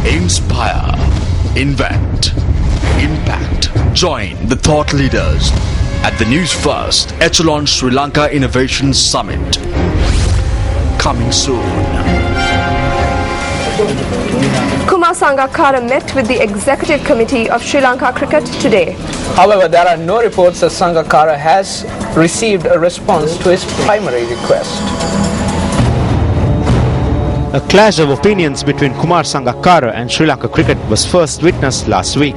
Inspire, invent, impact. Join the thought leaders at the News First Echelon Sri Lanka Innovation Summit. Coming soon. Kumar Sangakkara met with the Executive Committee of Sri Lanka Cricket today. However, there are no reports that Sangakkara has received a response to his primary request. A clash of opinions between Kumar Sangakkara and Sri Lanka cricket was first witnessed last week.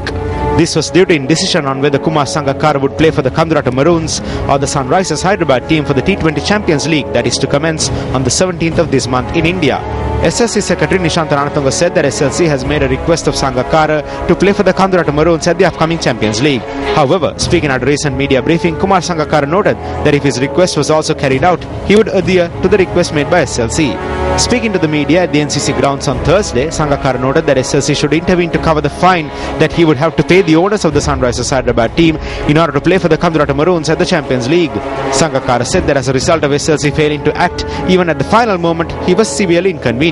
This was due to indecision on whether Kumar Sangakkara would play for the Kandurata Maroons or the Sunrisers Hyderabad team for the T20 Champions League that is to commence on the 17th of this month in India. SLC Secretary Nishantha Ranatunga said that SLC has made a request of Sangakkara to play for the Kandurata Maroons at the upcoming Champions League. However, speaking at a recent media briefing, Kumar Sangakkara noted that if his request was also carried out, he would adhere to the request made by SLC. Speaking to the media at the NCC grounds on Thursday, Sangakkara noted that SLC should intervene to cover the fine that he would have to pay the owners of the Sunrisers Hyderabad team in order to play for the Kandurata Maroons at the Champions League. Sangakkara said that as a result of SLC failing to act, even at the final moment, he was severely inconvenienced.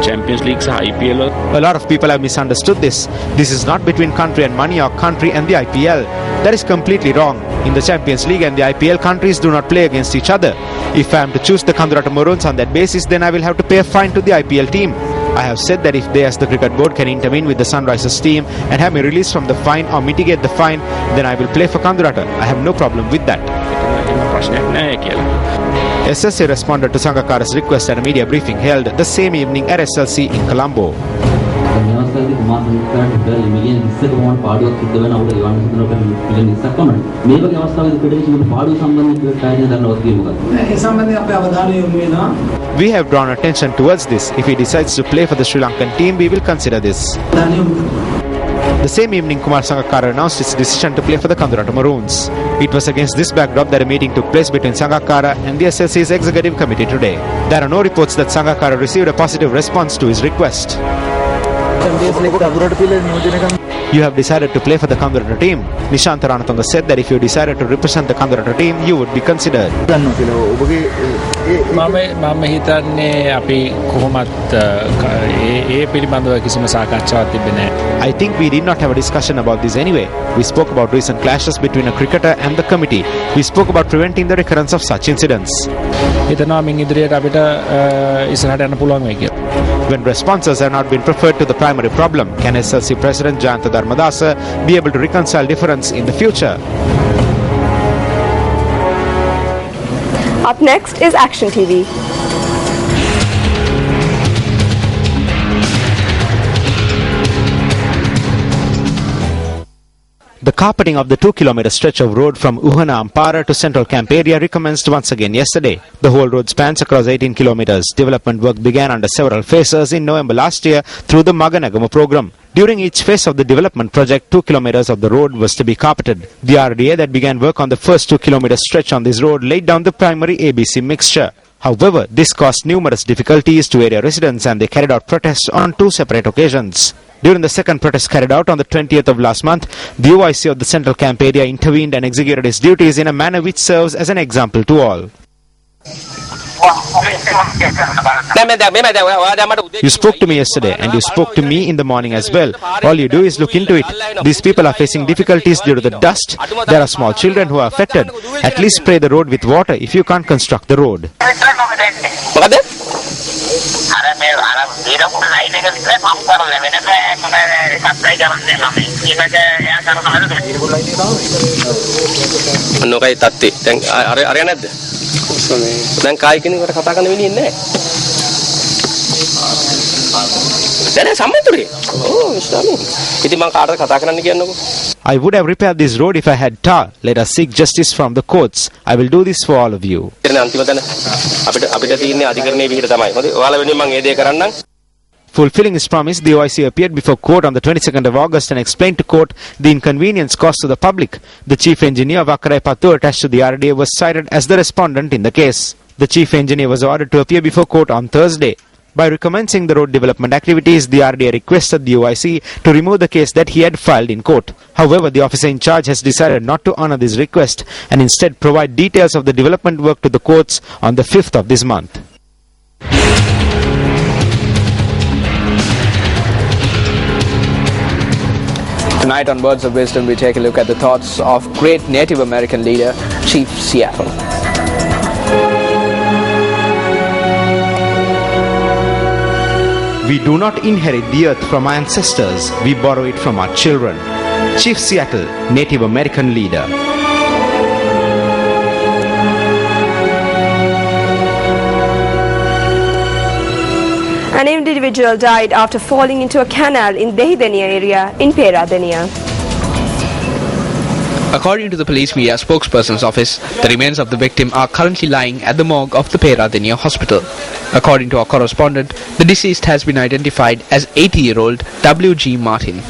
Champions League IPL. A lot of people have misunderstood this. This is not between country and money or country and the IPL. That is completely wrong. In the Champions League and the IPL, countries do not play against each other. If I am to choose the Kandurata Maroons on that basis, then I will have to pay a fine to the IPL team. I have said that if they as the cricket board can intervene with the Sunrisers team and have me released from the fine or mitigate the fine, then I will play for Kandurata. I have no problem with that. SLC responded to Sangakkara's request at a media briefing held the same evening at SLC in Colombo. We have drawn attention towards this. If he decides to play for the Sri Lankan team, we will consider this. The same evening, Kumar Sangakkara announced his decision to play for the Kandurata Maroons. It was against this backdrop that a meeting took place between Sangakkara and the SLC's executive committee today. There are no reports that Sangakkara received a positive response to his request. You have decided to play for the Kandurata team. Nishantha Ranatunga said that if you decided to represent the Kandurata team, you would be considered. මම හිතන්නේ අපි කොහොමත් ඒ පිළිබඳව කිසිම සාකච්ඡාවක් තිබෙන්නේ නැහැ. I think we did not have a discussion about this anyway. We spoke about recent clashes between a cricketer and the committee. We spoke about preventing the recurrence of such incidents. හිතනවා මින් ඉදිරියට අපිට ඉස්සරහට යන්න පුළුවන් වෙයි කියලා. When responses have not been preferred to the primary problem, can SLC President Jayantha Dharmadasa be able to reconcile difference in the future? Up next is Action TV. The carpeting of the 2-kilometer stretch of road from Uhana Ampara to Central Camp area recommenced once again yesterday. The whole road spans across 18 kilometers. Development work began under several phases in November last year through the Maganagama program. During each phase of the development project, 2 kilometers of the road was to be carpeted. The RDA that began work on the first 2-kilometer stretch on this road laid down the primary ABC mixture. However, this caused numerous difficulties to area residents and they carried out protests on 2 separate occasions. During the second protest carried out on the 20th of last month, the OIC of the Central Camp area intervened and executed its duties in a manner which serves as an example to all. You spoke to me yesterday and you spoke to me in the morning as well. All you do is look into it. These people are facing difficulties due to the dust. There are small children who are affected. At least spray the road with water if you can't construct the road. I would have repaired this road if I had tar. Let us seek justice from the courts. I will do this for all of you. Fulfilling his promise, the OIC appeared before court on the 22nd of August and explained to court the inconvenience caused to the public. The chief engineer of Akarai Pattu attached to the RDA was cited as the respondent in the case. The chief engineer was ordered to appear before court on Thursday. By recommencing the road development activities, the RDA requested the OIC to remove the case that he had filed in court. However, the officer in charge has decided not to honor this request and instead provide details of the development work to the courts on the 5th of this month. Tonight on Words of Wisdom, we take a look at the thoughts of great Native American leader, Chief Seattle. We do not inherit the earth from our ancestors, we borrow it from our children. Chief Seattle, Native American leader. An individual died after falling into a canal in Dehideniya area in Peradeniya. According to the police media spokesperson's office, the remains of the victim are currently lying at the morgue of the Peradeniya hospital. According to our correspondent, the deceased has been identified as 80-year-old W.G. Martin.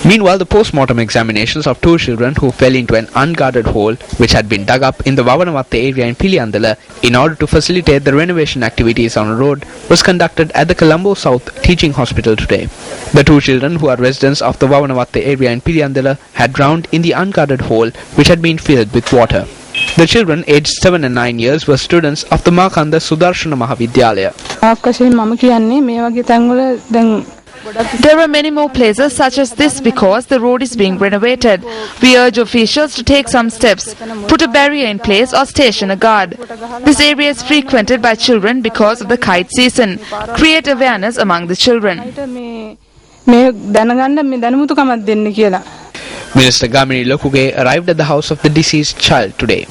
Meanwhile, the post-mortem examinations of two children who fell into an unguarded hole which had been dug up in the Vavanavatte area in Piliyandala in order to facilitate the renovation activities on a road was conducted at the Colombo South Teaching Hospital today. The two children, who are residents of the Vavanavatte area in Piliyandala, had drowned in the unguarded hole which had been filled with water. The children, aged 7 and 9 years, were students of the Makanda Sudarshana Mahavidyalaya. There are many more places such as this because the road is being renovated. We urge officials to take some steps, put a barrier in place or station a guard. This area is frequented by children because of the kite season. Create awareness among the children. Minister Gamini Lokuge arrived at the house of the deceased child today.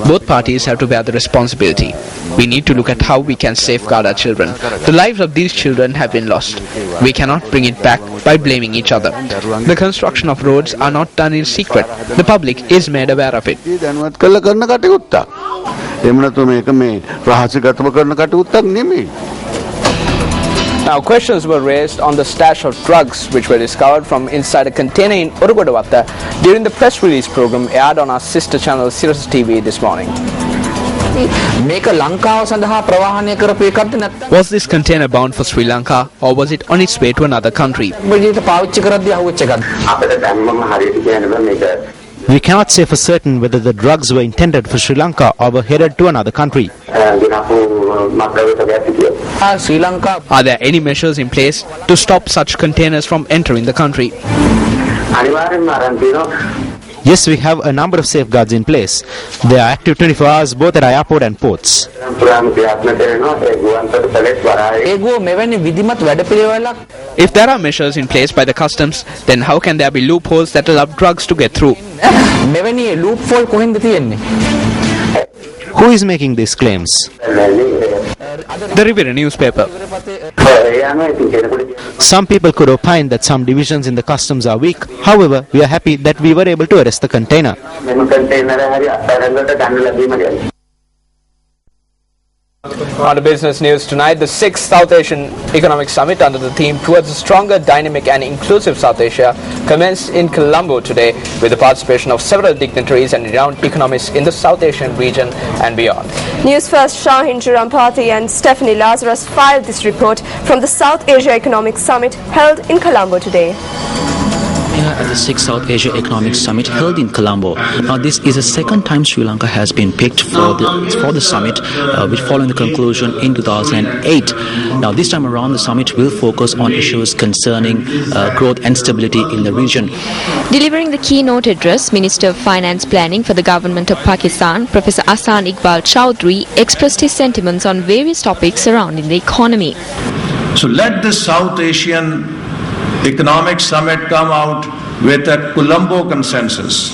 Both parties have to bear the responsibility. We need to look at how we can safeguard our children. The lives of these children have been lost. We cannot bring it back by blaming each other. The construction of roads are not done in secret. The public is made aware of it. Now, questions were raised on the stash of drugs which were discovered from inside a container in Urugodavatta during the press release program aired on our sister channel Sirius TV this morning. Was this container bound for Sri Lanka or was it on its way to another country? We cannot say for certain whether the drugs were intended for Sri Lanka or were headed to another country. Are there any measures in place to stop such containers from entering the country? Yes, we have a number of safeguards in place. They are active 24 hours both at our airport and ports. If there are measures in place by the customs, then how can there be loopholes that allow drugs to get through? Who is making these claims? The Rivera newspaper. Some people could opine that some divisions in the customs are weak. However, we are happy that we were able to arrest the container. On the business news tonight, the 6th South Asian Economic Summit under the theme Towards a Stronger, Dynamic and Inclusive South Asia commenced in Colombo today with the participation of several dignitaries and renowned economists in the South Asian region and beyond. News First Shahin Jurampati and Stephanie Lazarus filed this report from the South Asia Economic Summit held in Colombo today. At the 6th South Asia Economic Summit held in Colombo. Now, this is the second time Sri Lanka has been picked for the summit, which following the conclusion in 2008. Now, this time around, the summit will focus on issues concerning growth and stability in the region. Delivering the keynote address, Minister of Finance Planning for the Government of Pakistan, Professor Ahsan Iqbal Chowdhury, expressed his sentiments on various topics surrounding the economy. So let the South Asian Economic Summit come out with a Colombo consensus,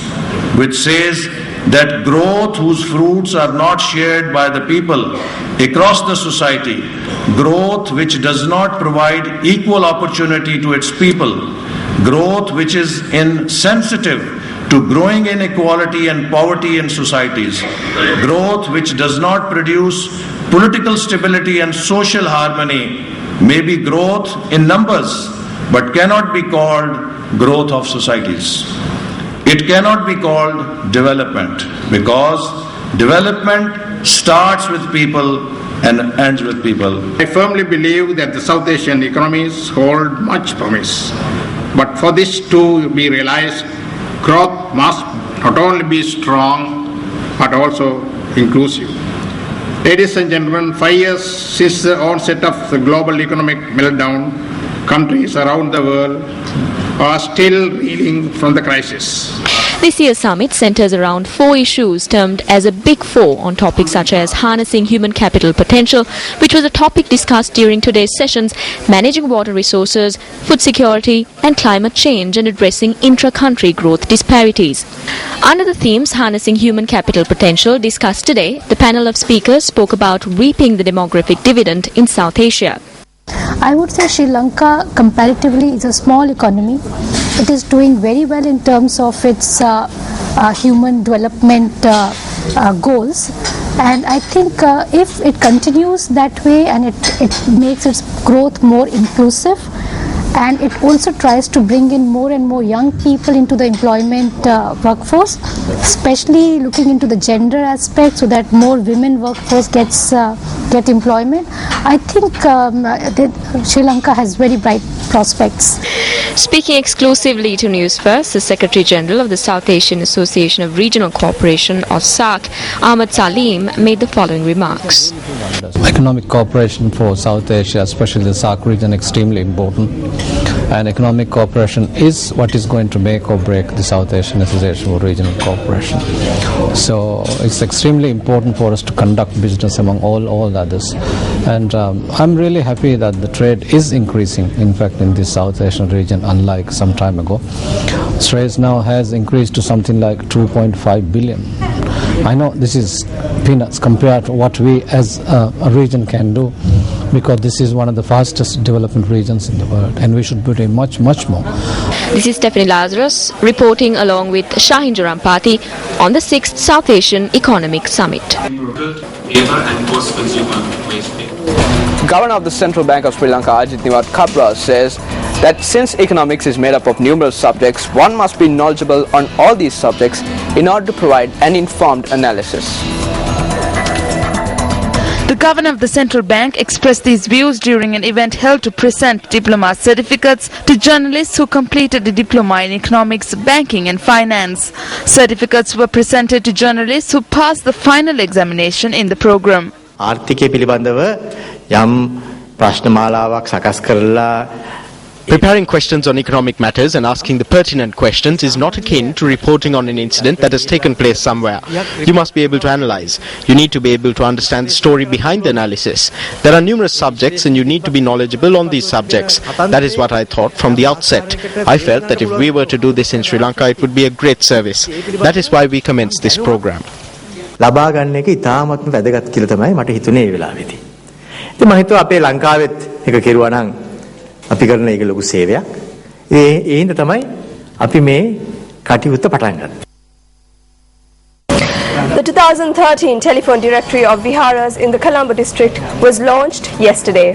which says that growth whose fruits are not shared by the people across the society, growth which does not provide equal opportunity to its people, growth which is insensitive to growing inequality and poverty in societies, growth which does not produce political stability and social harmony, may be growth in numbers, but cannot be called growth of societies. It cannot be called development, because development starts with people and ends with people. I firmly believe that the South Asian economies hold much promise. But for this to be realized, growth must not only be strong but also inclusive. Ladies and gentlemen, 5 years since the onset of the global economic meltdown, countries around the world are still reeling from the crisis. This year's summit centers around 4 issues termed as a Big Four on topics such as harnessing human capital potential, which was a topic discussed during today's sessions, managing water resources, food security and climate change, and addressing intra-country growth disparities. Under the themes harnessing human capital potential discussed today, the panel of speakers spoke about reaping the demographic dividend in South Asia. I would say Sri Lanka comparatively is a small economy. It is doing very well in terms of its human development goals, and I think if it continues that way and it makes its growth more inclusive, and it also tries to bring in more and more young people into the employment workforce, especially looking into the gender aspect so that more women workforce get employment. I think Sri Lanka has very bright prospects. Speaking exclusively to News First, the Secretary General of the South Asian Association of Regional Cooperation, or SAARC, Ahmad Salim, made the following remarks. Economic cooperation for South Asia, especially the SAARC region, extremely important. And economic cooperation is what is going to make or break the South Asian Association for Regional Cooperation. So it's extremely important for us to conduct business among all others. And I'm really happy that the trade is increasing, in fact, in this South Asian region, unlike some time ago. Trade now has increased to something like 2.5 billion. I know this is peanuts compared to what we as a region can do, because this is one of the fastest development regions in the world, and we should put in much more. This is Stephanie Lazarus reporting along with Shahin Jarampati on the 6th South Asian Economic Summit. Governor of the Central Bank of Sri Lanka, Ajit Niwat Kabra, says that since economics is made up of numerous subjects, one must be knowledgeable on all these subjects in order to provide an informed analysis. The governor of the central bank expressed these views during an event held to present diploma certificates to journalists who completed the diploma in economics, banking and finance. Certificates were presented to journalists who passed the final examination in the program. ආර්ථිකය පිළිබඳව යම් ප්‍රශ්නමාලාවක් සකස් කරලා Preparing questions on economic matters and asking the pertinent questions is not akin to reporting on an incident that has taken place somewhere. You must be able to analyze. You need to be able to understand the story behind the analysis. There are numerous subjects and you need to be knowledgeable on these subjects. That is what I thought from the outset. I felt that if we were to do this in Sri Lanka, it would be a great service. That is why we commenced this program. ලබා ගන්න එක ඉතාමත්ම වැදගත් කියලා තමයි මට හිතුනේ ඒ වෙලාවේදී. ඉතින් මම හිතුවා අපේ ලංකාවෙත් එක කෙරුවා නම් අපි කරන එක ලොකු සේවයක්. ඒ හින්දා තමයි අපි මේ කටයුත්ත පටන් ගත්තේ. The 2013 telephone directory of Viharas in the Colombo district was launched yesterday.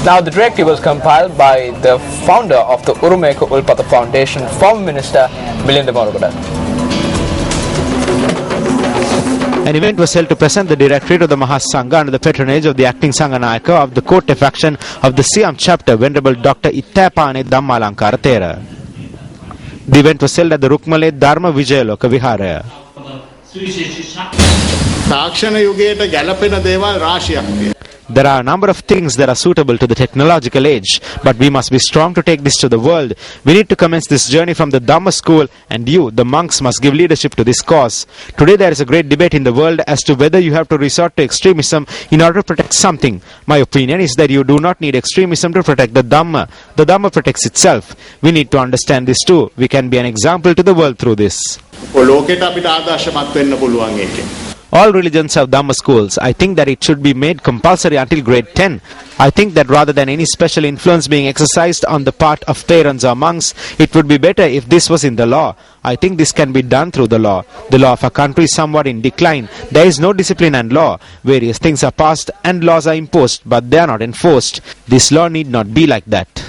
Now, the directory was compiled by the founder of the Urumeka Ulpatha Foundation, former Minister Milinda Morugada. An event was held to present the directory to the Mahasangha under the patronage of the acting Sanghanayaka of the Kotte faction of the Siam chapter, Venerable Dr. Ittapane Dhammalankara Thera. The event was held at the Rukmale Dharma Vijayaloka Viharaya. තාක්ෂණ යුගයට ගැලපෙන දේවල් රාශියක් තියෙනවා. There are a number of things that are suitable to the technological age, but we must be strong to take this to the world. We need to commence this journey from the Dhamma school, and you, the monks, must give leadership to this cause. Today there is a great debate in the world as to whether you have to resort to extremism in order to protect something. My opinion is that you do not need extremism to protect the Dhamma. The Dhamma protects itself. We need to understand this too. We can be an example to the world through this. ලෝකෙට අපිට ආදර්ශමත් වෙන්න පුළුවන් ඒකෙන්. All religions have Dhamma schools. I think that it should be made compulsory until grade 10. I think that rather than any special influence being exercised on the part of parents or monks, it would be better if this was in the law. I think this can be done through the law. The law of a country is somewhat in decline. There is no discipline and law. Various things are passed and laws are imposed, but they are not enforced. This law need not be like that.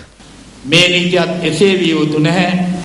මේ නීතියත් එසේ විය යුතු නැහැ.